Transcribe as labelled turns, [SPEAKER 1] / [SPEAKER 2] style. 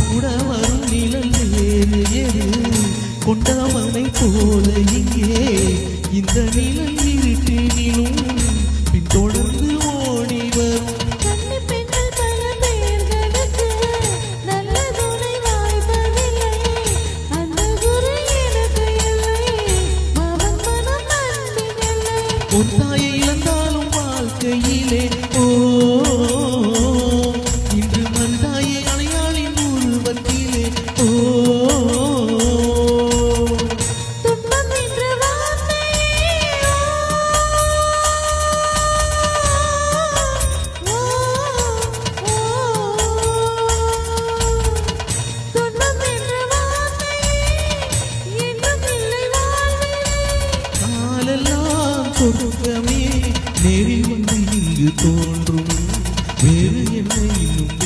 [SPEAKER 1] கூட வரும் நிழல் ஏறு ஏறு கொண்டவனை போல இங்கே இந்த நிழல் இருட்டினிலும் பின்தொடர்ந்து ஓடி வரும் உன் தாயை இழந்தாலும் வாழ்க்கையிலே இன்று மந்தாயை அணையாளின் உருவத்திலே
[SPEAKER 2] துன்பம் என்ற
[SPEAKER 1] நாளெல்லாம் சொர்க்கமே நேரில் வந்து இங்கு தோன்றும் வேறு என்னை